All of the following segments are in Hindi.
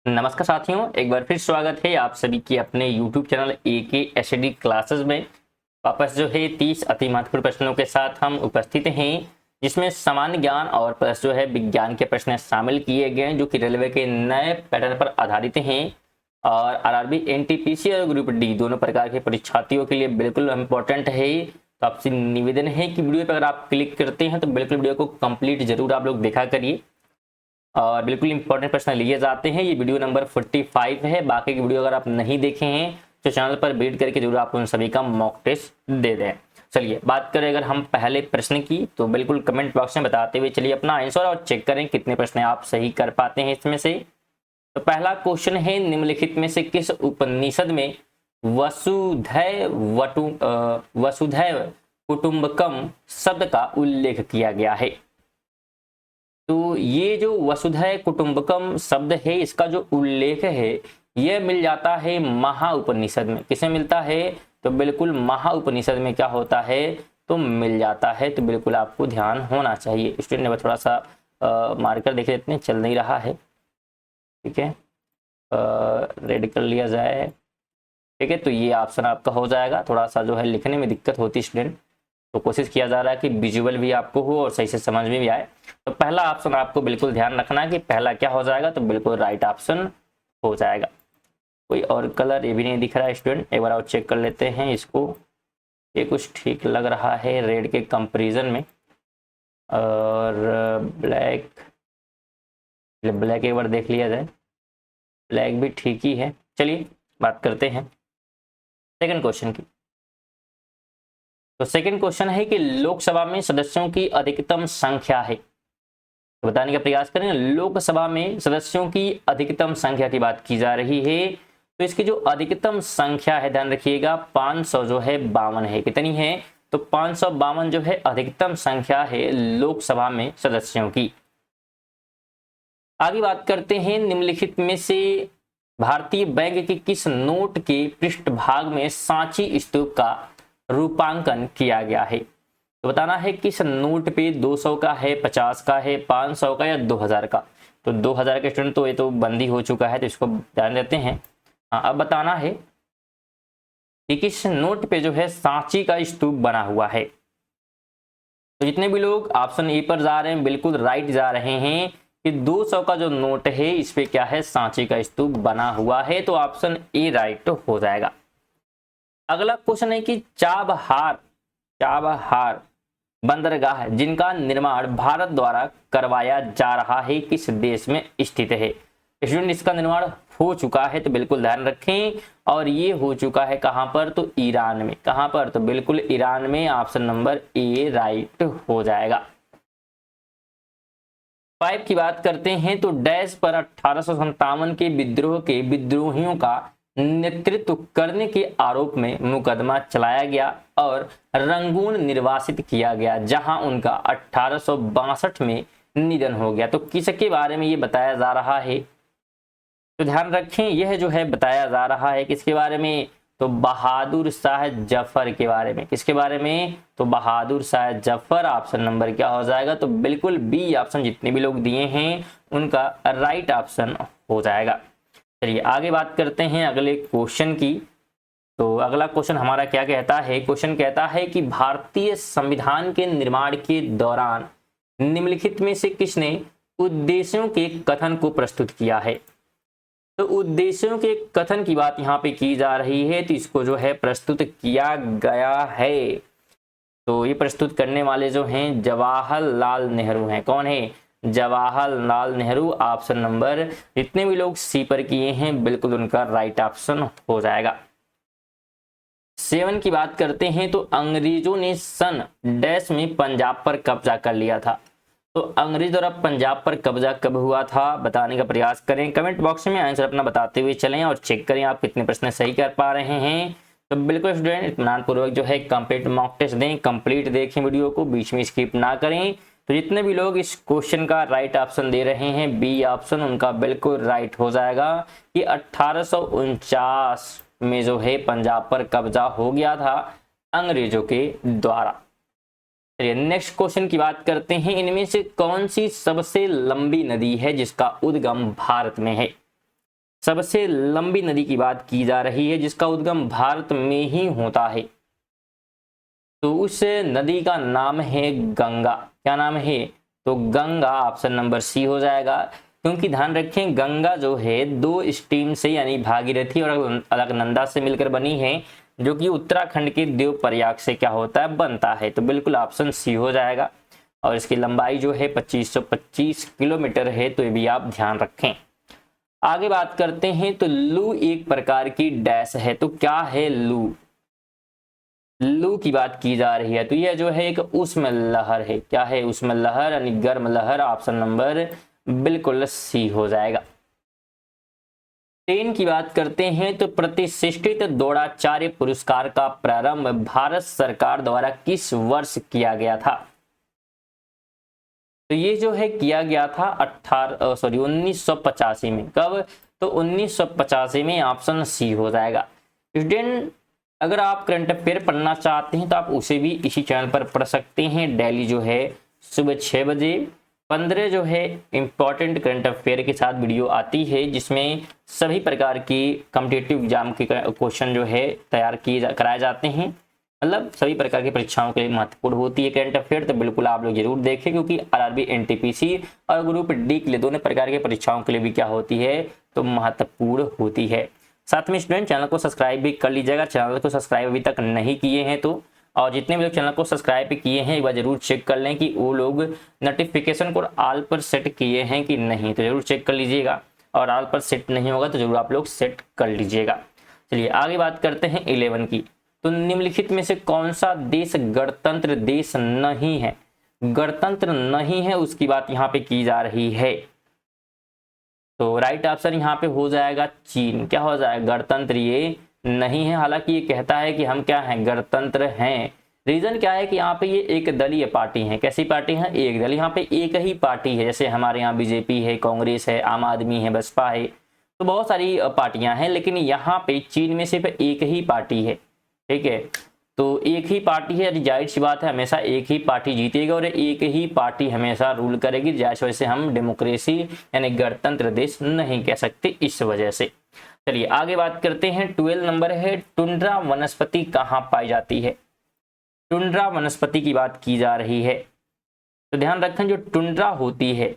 नमस्कार साथियों, एक बार फिर स्वागत है आप सभी की अपने YouTube channel AK STD classes में। वापस जो है 30 अति महत्वपूर्ण प्रश्नों के साथ हम उपस्थित हैं, जिसमें सामान्य ज्ञान और प्लस जो है विज्ञान के प्रश्न शामिल किए गए हैं, जो कि रेलवे के नए पैटर्न पर आधारित हैं और RRB NTPC और ग्रुप डी दोनों प्रकार के परीक्षार्थियों के लिए बिल्कुल इंपॉर्टेंट है। तो आपसे निवेदन है कि वीडियो पर अगर आप क्लिक करते हैं तो बिल्कुल वीडियो को कंप्लीट जरूर आप लोग देखा करिए और बिल्कुल इंपॉर्टेंट प्रश्न लिए जाते हैं। ये वीडियो नंबर 45 है। बाकी की वीडियो अगर आप नहीं देखे हैं तो चैनल पर विजिट करके जरूर आप उन सभी का मॉक टेस्ट दे दें। चलिए बात करें अगर हम पहले प्रश्न की, तो बिल्कुल कमेंट बॉक्स में बताते हुए चलिए अपना आंसर और चेक करें कितने प्रश्न आप सही कर पाते हैं इसमें से। तो पहला क्वेश्चन है, निम्नलिखित में से किस उपनिषद में वसुधैव कुटुंबकम शब्द का उल्लेख किया गया है? तो ये जो वसुधैव कुटुंबकम शब्द है, इसका जो उल्लेख है यह मिल जाता है महाउपनिषद में। किसे मिलता है? तो बिल्कुल महाउपनिषद में क्या होता है, तो मिल जाता है। तो बिल्कुल आपको ध्यान होना चाहिए। स्टूडेंट ने थोड़ा सा मार्कर देख लेते हैं, चल नहीं रहा है, ठीक है, रेड कर लिया जाए, ठीक है। तो ये ऑप्शन आपका हो जाएगा। थोड़ा सा जो है लिखने में दिक्कत होती है स्टूडेंट, तो कोशिश किया जा रहा है कि विजुअल भी आपको हो और सही से समझ में भी आए। तो पहला ऑप्शन आपको बिल्कुल ध्यान रखना है कि पहला क्या हो जाएगा, तो बिल्कुल राइट ऑप्शन हो जाएगा। कोई और कलर ये भी नहीं दिख रहा है स्टूडेंट, एक बार और चेक कर लेते हैं इसको। ये कुछ ठीक लग रहा है रेड के कंपैरिजन में, और ब्लैक एक बार देख लिया जाए, ब्लैक भी ठीक ही है। चलिए बात करते हैं सेकंड क्वेश्चन की। तो सेकंड क्वेश्चन है कि लोकसभा में सदस्यों की अधिकतम संख्या है। तो बताने का प्रयास करें, लोकसभा में सदस्यों की अधिकतम संख्या की बात की जा रही है। तो इसकी जो अधिकतम संख्या है, ध्यान रखिएगा, 500 जो है 52 है। कितनी है? तो 552 जो है अधिकतम संख्या है लोकसभा में सदस्यों की। आगे बात करते हैं, निम्नलिखित में से भारतीय बैंक के किस नोट के पृष्ठभाग में सांची स्तूप का रूपांकन किया गया है? तो बताना है किस नोट पे 200 का है, 50 का है, 500 का या 2000 का। तो 2000 के स्टूडेंट तो ये तो बंदी हो चुका है, तो इसको ध्यान देते हैं। हाँ, अब बताना है कि किस नोट पे जो है सांची का स्तूप बना हुआ है। तो जितने भी लोग ऑप्शन ए पर जा रहे हैं बिल्कुल राइट जा रहे हैं कि 200 का जो नोट है इस पे क्या है, सांची का स्तूप बना हुआ है। तो ऑप्शन ए राइट हो जाएगा। अगला क्वेश्चन है कि चाबहार बंदरगाह जिनका निर्माण भारत द्वारा करवाया जा रहा है किस देश में स्थित है? स्टूडेंट इसका निर्माण हो चुका है, तो बिल्कुल ध्यान रखें, और ये हो चुका है कहां पर, तो ईरान में। कहां पर? तो बिल्कुल ईरान में। ऑप्शन नंबर ए राइट हो जाएगा। 5 की बात करते हैं, तो डैश पर 1857 के विद्रोह के विद्रोहियों का नेतृत्व करने के आरोप में मुकदमा चलाया गया और रंगून निर्वासित किया गया, जहां उनका 1862 में निधन हो गया। तो किसके बारे में ये बताया जा रहा है? तो ध्यान रखें, यह जो है बताया जा रहा है किसके बारे में, तो बहादुर शाह जफर के बारे में। किसके बारे में? तो बहादुर शाह जफर। ऑप्शन नंबर क्या हो जाएगा, तो बिल्कुल बी ऑप्शन जितने भी लोग दिए हैं उनका राइट ऑप्शन हो जाएगा। चलिए आगे बात करते हैं अगले क्वेश्चन की। तो अगला क्वेश्चन हमारा क्या कहता है? क्वेश्चन कहता है कि भारतीय संविधान के निर्माण के दौरान निम्नलिखित में से किसने उद्देश्यों के कथन को प्रस्तुत किया है? तो उद्देश्यों के कथन की बात यहाँ पे की जा रही है, तो इसको जो है प्रस्तुत किया गया है। तो ये प्रस्तुत करने वाले जो हैं जवाहरलाल नेहरू हैं। कौन है? जवाहरलाल नेहरू। ऑप्शन नंबर जितने भी लोग सी पर किए हैं बिल्कुल उनका राइट ऑप्शन हो जाएगा। 7 की बात करते हैं, तो अंग्रेजों ने सन डैश में पंजाब पर कब्जा कर लिया था। तो अंग्रेज द्वारा पंजाब पर कब्जा कब हुआ था, बताने का प्रयास करें। कमेंट बॉक्स में आंसर अपना बताते हुए चलें और चेक करें आप कितने प्रश्न सही कर पा रहे हैं। तो बिल्कुल स्टूडेंट इत्मीनान पूर्वक जो है कंप्लीट मॉक टेस्ट दें, कंप्लीट देखें वीडियो को, बीच में स्किप ना करें। तो जितने भी लोग इस क्वेश्चन का राइट ऑप्शन दे रहे हैं बी ऑप्शन, उनका बिल्कुल राइट हो जाएगा कि 1849 में जो है पंजाब पर कब्जा हो गया था अंग्रेजों के द्वारा। चलिए नेक्स्ट क्वेश्चन की बात करते हैं, इनमें से कौन सी सबसे लंबी नदी है जिसका उद्गम भारत में है? सबसे लंबी नदी की बात की जा रही है जिसका उद्गम भारत में ही होता है, तो उस नदी का नाम है गंगा। क्या नाम है? तो गंगा ऑप्शन नंबर सी हो जाएगा। क्योंकि ध्यान रखें गंगा जो है दो स्ट्रीम से यानी भागीरथी और अलकनंदा से मिलकर बनी है, जो कि उत्तराखंड के देवप्रयाग से क्या होता है, बनता है। तो बिल्कुल ऑप्शन सी हो जाएगा। और इसकी लंबाई जो है 2525 किलोमीटर है, तो ये भी आप ध्यान रखें। आगे बात करते हैं, तो लू एक प्रकार की डैश है, तो क्या है लू? लू की बात की जा रही है, तो यह जो है एक उष्म लहर है। क्या है? उष्म लहर यानी गर्म लहर। ऑप्शन नंबर बिल्कुल सी हो जाएगा। 10 की बात करते हैं, तो प्रतिष्ठित द्रोणाचार्य पुरस्कार का प्रारंभ भारत सरकार द्वारा किस वर्ष किया गया था? तो ये जो है किया गया था 1985 में। कब? तो 1985 में। ऑप्शन सी हो जाएगा। स्टूडेंट, अगर आप करंट अफेयर पढ़ना चाहते हैं तो आप उसे भी इसी चैनल पर पढ़ सकते हैं। डेली जो है सुबह 6 बजे 15 जो है इंपॉर्टेंट करंट अफेयर के साथ वीडियो आती है, जिसमें सभी प्रकार की कॉम्पिटिटिव एग्जाम के क्वेश्चन जो है तैयार कराए जाते हैं। मतलब सभी प्रकार की परीक्षाओं के लिए महत्वपूर्ण होती है करंट अफेयर। तो बिल्कुल आप लोग जरूर देखें, क्योंकि आरआरबी, एनटीपीसी और ग्रुप डी के लिए दोनों प्रकार की परीक्षाओं के लिए भी क्या होती है, तो महत्वपूर्ण होती है। साथ में स्टूडेंट चैनल को सब्सक्राइब भी कर लीजिएगा। चैनल को सब्सक्राइब अभी तक नहीं किए हैं तो, और जितने भी लोग चैनल को सब्सक्राइब किए हैं एक बार जरूर चेक कर लें कि वो लोग नोटिफिकेशन को ऑल पर सेट किए हैं कि नहीं, तो जरूर चेक कर लीजिएगा। और ऑल पर सेट नहीं होगा तो जरूर आप लोग सेट कर लीजिएगा। चलिए आगे बात करते हैं 11 की। तो निम्नलिखित में से कौन सा देश गणतंत्र देश नहीं है? गणतंत्र नहीं है उसकी बात यहाँ पे की जा रही है। तो राइट आंसर यहाँ पे हो जाएगा चीन। क्या हो जाएगा? गणतंत्र ये नहीं है। हालांकि ये कहता है कि हम क्या हैं, गणतंत्र हैं। रीजन क्या है कि यहाँ पे ये एक दलीय पार्टी है। कैसी पार्टी है? एक दल। यहाँ पे एक ही पार्टी है, जैसे हमारे यहाँ बीजेपी है, कांग्रेस है, आम आदमी है, बसपा है, तो बहुत सारी पार्टियां हैं, लेकिन यहाँ पे चीन में सिर्फ एक ही पार्टी है। ठीक है, तो एक ही पार्टी है, जाहिर सी बात है हमेशा एक ही पार्टी जीतेगी और एक ही पार्टी हमेशा रूल करेगी। जाहिर वजह से हम डेमोक्रेसी यानी गणतंत्र देश नहीं कह सकते इस वजह से। चलिए आगे बात करते हैं। 12 नंबर है, टुंड्रा वनस्पति कहाँ पाई जाती है? टुंड्रा वनस्पति की बात की जा रही है। तो ध्यान रखें जो टुंड्रा होती है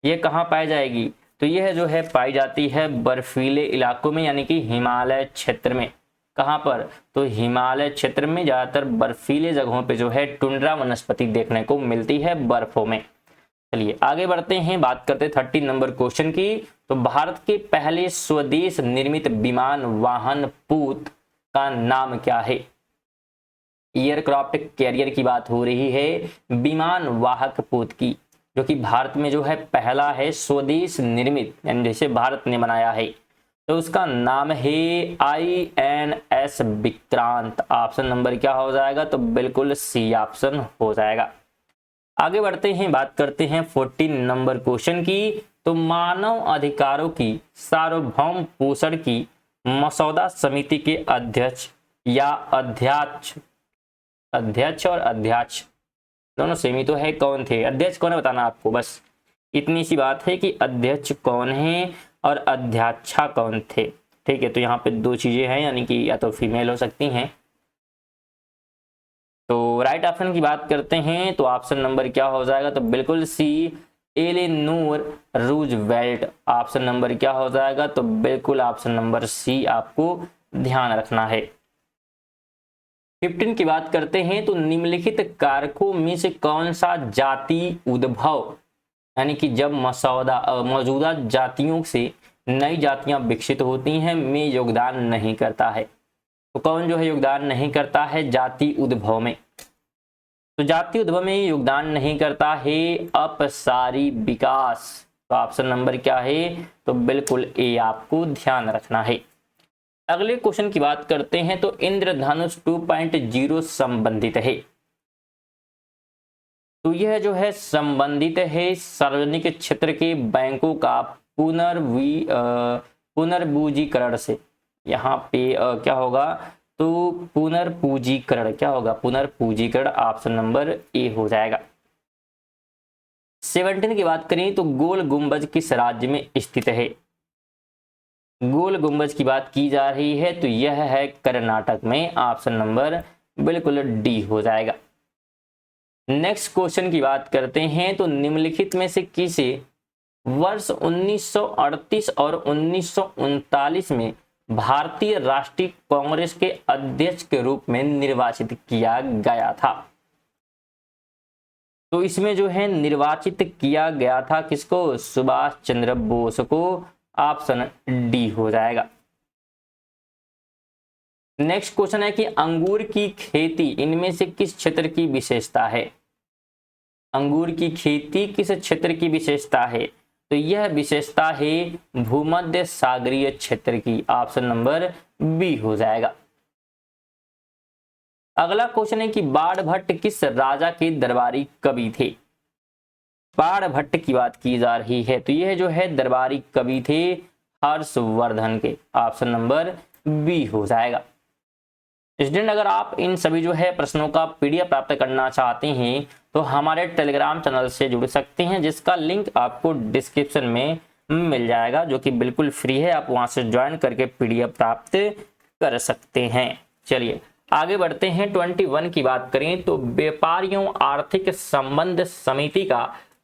ये कहाँ पाई जाएगी? तो यह जो है पाई जाती है बर्फीले इलाकों में, यानी कि हिमालय क्षेत्र में। कहाँ पर? तो हिमालय क्षेत्र में ज्यादातर बर्फीले जगहों पे जो है टुंड्रा वनस्पति देखने को मिलती है, बर्फों में। चलिए आगे बढ़ते हैं, बात करते हैं 13 नंबर क्वेश्चन की। तो भारत के पहले स्वदेश निर्मित विमान वाहन पूत का नाम क्या है? एयरक्राफ्ट कैरियर की बात हो रही है, विमान वाहक पोत की, जो कि भारत में जो है पहला है स्वदेश निर्मित, यानी जैसे भारत ने बनाया है। तो उसका नाम है INS विक्रांत। ऑप्शन नंबर क्या हो जाएगा? तो बिल्कुल सी ऑप्शन हो जाएगा। आगे बढ़ते हैं, बात करते हैं 14 नंबर क्वेश्चन की। तो मानव अधिकारों की सार्वभौम पोषण की मसौदा समिति के अध्यक्ष या अध्यक्ष और अध्यक्ष दोनों सेम ही तो है, कौन थे? अध्यक्ष कौन है बताना आपको, बस इतनी सी बात है कि अध्यक्ष कौन है और अध्यक्षा कौन थे। ठीक है, तो यहाँ पे दो चीजें हैं, यानी कि या तो फीमेल हो सकती हैं। तो राइट ऑप्शन की बात करते हैं, तो ऑप्शन नंबर क्या हो जाएगा? तो बिल्कुल सी, एलेनोर रूजवेल्ट। ऑप्शन नंबर क्या हो जाएगा? तो बिल्कुल ऑप्शन नंबर सी आपको ध्यान रखना है। 15 की बात करते हैं, तो निम्नलिखित कारकों में से कौन सा जाति उद्भव, यानी कि जब मौजूदा जातियों से नई जातियां विकसित होती हैं, में योगदान नहीं करता है? तो कौन जो है योगदान नहीं करता है जाति उद्भव में? तो जाति उद्भव में योगदान नहीं करता है अपसारी विकास। तो ऑप्शन नंबर क्या है? तो बिल्कुल ए आपको ध्यान रखना है। अगले क्वेश्चन की बात करते हैं, तो इंद्रधनुष 2.0 संबंधित है। तो यह जो है संबंधित है सार्वजनिक क्षेत्र के बैंकों का पुनर्पूंजीकरण से। यहाँ पे क्या होगा? तो पुनर्पूंजीकरण, क्या होगा? पुनर्पूंजीकरण। ऑप्शन नंबर ए हो जाएगा। 17 की बात करें, तो गोल गुंबज किस राज्य में स्थित है? गोल गुंबज की बात की जा रही है तो यह है कर्नाटक में। ऑप्शन नंबर बिल्कुल डी हो जाएगा। नेक्स्ट क्वेश्चन की बात करते हैं तो निम्नलिखित में से किसे वर्ष 1938 और 1939 में भारतीय राष्ट्रीय कांग्रेस के अध्यक्ष के रूप में निर्वाचित किया गया था? तो इसमें जो है निर्वाचित किया गया था किसको? सुभाष चंद्र बोस को। ऑप्शन डी हो जाएगा। नेक्स्ट क्वेश्चन है कि अंगूर की खेती इनमें से किस क्षेत्र की विशेषता है? अंगूर की खेती किस क्षेत्र की विशेषता है? तो यह विशेषता है भूमध्य सागरीय क्षेत्र की। ऑप्शन नंबर बी हो जाएगा। अगला क्वेश्चन है कि बाणभट्ट किस राजा के दरबारी कवि थे? बाणभट्ट की बात की जा रही है तो यह जो है दरबारी कवि थे हर्षवर्धन के। ऑप्शन नंबर बी हो जाएगा। स्टूडेंट, अगर आप इन सभी जो है प्रश्नों का पीडीएफ प्राप्त करना चाहते हैं तो हमारे टेलीग्राम चैनल से जुड़ सकते हैं, जिसका लिंक आपको डिस्क्रिप्शन में मिल जाएगा, जो कि बिल्कुल फ्री है। आप वहां से ज्वाइन करके पीडीएफ प्राप्त कर सकते हैं। चलिए आगे बढ़ते हैं। 21 की बात करें तो व्यापारियों आर्थिक संबंध समिति का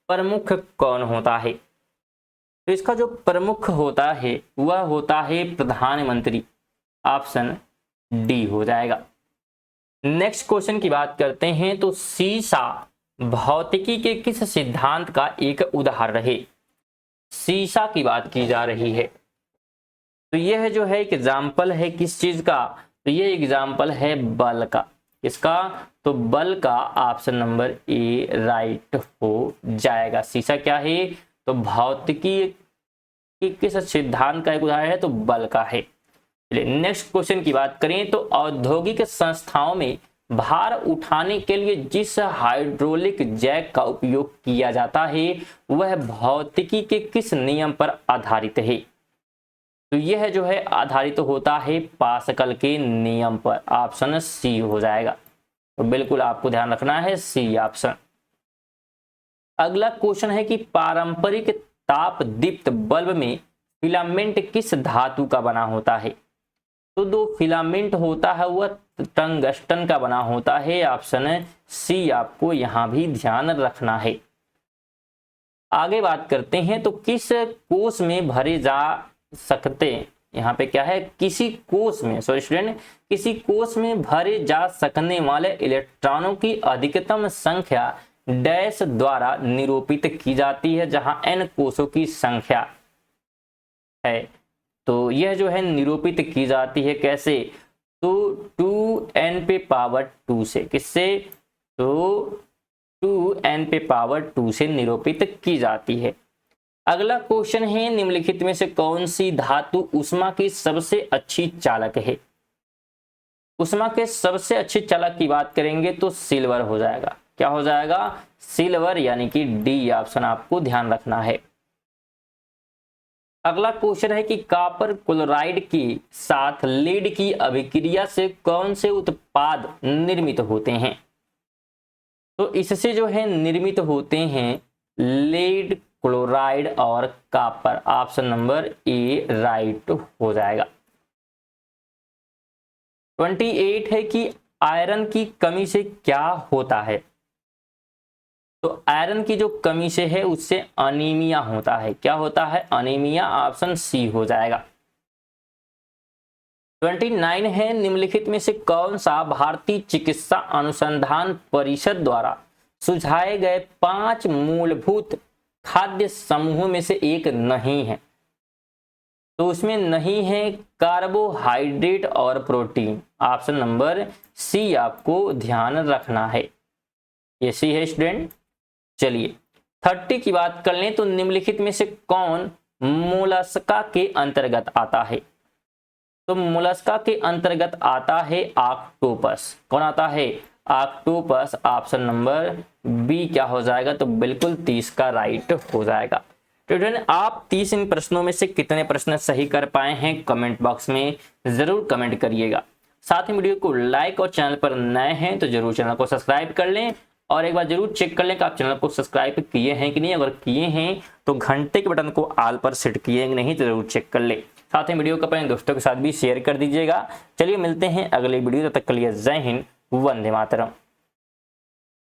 प्रमुख कौन होता है? तो इसका जो प्रमुख होता है वह होता है प्रधानमंत्री। ऑप्शन डी हो जाएगा। नेक्स्ट क्वेश्चन की बात करते हैं तो सीसा भौतिकी के किस सिद्धांत का एक उदाहरण है? सीसा की बात की जा रही है तो यह जो है एग्जाम्पल है किस चीज का? तो यह एग्जाम्पल है बल का। इसका तो बल का ऑप्शन नंबर ए राइट हो जाएगा। सीसा क्या है? तो भौतिकी की किस सिद्धांत का एक उदाहरण है? तो बल का है। नेक्स्ट क्वेश्चन की बात करें तो औद्योगिक संस्थाओं में भार उठाने के लिए जिस हाइड्रोलिक जैक का उपयोग किया जाता है वह भौतिकी के किस नियम पर आधारित है? तो यह जो है आधारित होता है पास्कल के नियम पर। ऑप्शन सी हो जाएगा। तो बिल्कुल आपको ध्यान रखना है सी ऑप्शन। अगला क्वेश्चन है कि पारंपरिक ताप दीप्त बल्ब में फिलामेंट किस धातु का बना होता है? तो दो फिलामेंट होता है वह टंगस्टन का बना होता है। ऑप्शन सी आपको यहां भी ध्यान रखना है। आगे बात करते हैं तो किस कोष में भरे जा सकते, यहाँ पे क्या है? किसी कोष में, सॉरी स्टूडेंट, किसी कोष में भरे जा सकने वाले इलेक्ट्रॉनों की अधिकतम संख्या डैश द्वारा निरूपित की जाती है, जहां n कोषों की संख्या है। तो यह जो है निरूपित की जाती है कैसे? तो 2n पे पावर 2 से। किससे? तो 2n पे पावर 2 से निरूपित की जाती है। अगला क्वेश्चन है निम्नलिखित में से कौन सी धातु ऊष्मा की सबसे अच्छी चालक है? ऊष्मा के सबसे अच्छे चालक की बात करेंगे तो सिल्वर हो जाएगा। क्या हो जाएगा? सिल्वर, यानी कि डी ऑप्शन आपको ध्यान रखना है। अगला क्वेश्चन है कि कॉपर क्लोराइड के साथ लीड की अभिक्रिया से कौन से उत्पाद निर्मित होते हैं? तो इससे जो है निर्मित होते हैं लीड, क्लोराइड और copper. Option number A right हो जाएगा। 28 है कि आयरन की कमी से क्या होता है? तो आयरन की जो कमी से है उससे अनीमिया होता है। क्या होता है? अनीमिया। ऑप्शन सी हो जाएगा। 29 है निम्नलिखित में से कौन सा भारतीय चिकित्सा अनुसंधान परिषद द्वारा सुझाए गए 5 मूलभूत खाद्य समूहों में से एक नहीं है? तो उसमें नहीं है कार्बोहाइड्रेट और प्रोटीन। ऑप्शन नंबर सी आपको ध्यान रखना है। ये सी है स्टूडेंट। चलिए 30 की बात कर लें तो निम्नलिखित में से कौन मोलस्का के अंतर्गत आता है? तो मोलस्का के अंतर्गत आता है ऑक्टोपस। कौन आता है? ऑक्टोपस। ऑप्शन नंबर बी क्या हो जाएगा? तो बिल्कुल 30 का राइट हो जाएगा। स्टूडेंट, आप 30 इन प्रश्नों में से कितने प्रश्न सही कर पाए हैं कमेंट बॉक्स में जरूर कमेंट करिएगा। साथ ही वीडियो को लाइक और चैनल पर नए हैं तो जरूर चैनल को सब्सक्राइब कर लें और एक बार जरूर चेक कर लें कि आप चैनल को सब्सक्राइब किए हैं कि नहीं। अगर किए हैं तो घंटे के बटन को ऑल पर सेट किए हैं कि नहीं जरूर चेक कर लें। साथ ही वीडियो को अपने दोस्तों के साथ भी शेयर कर दीजिएगा। चलिए मिलते हैं अगले वीडियो, तब तक के लिए जय हिंद, वंदे मातरम।